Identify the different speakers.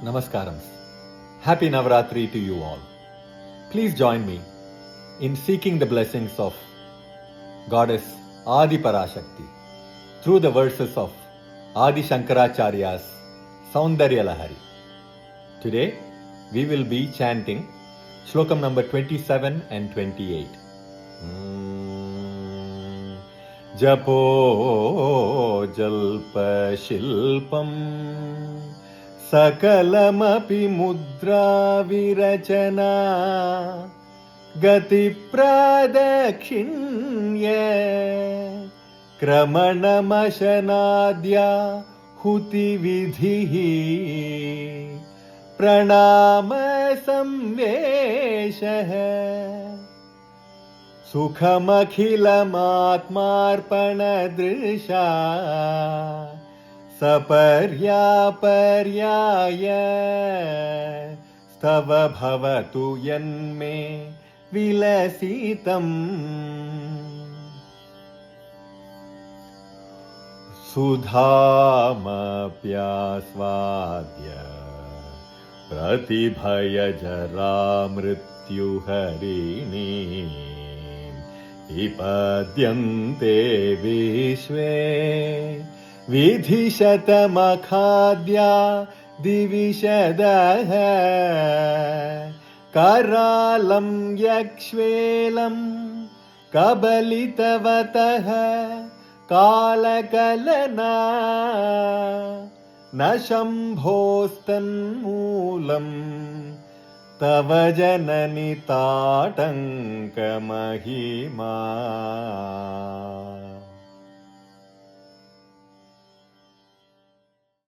Speaker 1: Namaskaram. Happy Navratri to you all. Please join me in seeking the blessings of Goddess Adi Parashakti through the verses of Adi Shankaracharya's Saundarya Lahari. Today we will be chanting Shlokam number 27 and 28. Japo jalpa shilpam Sakalamapi mudra virachana Gati pradakshinya Kramanamashanadya huti vidhihi Pranama samveshah Sukhamakhilamatmarpanadrisha Saparyaparyaya Stava bhavatu yanme vilasitam Sudhamapyasvadya Pratibhaya jara mrityu harini Ipadyante vishve Vidhishatamakhadya divishadaha Karalam yakshvelam Kabalitavataha Kalakalana Nashambhostan moolam Tava janani tatanka mahima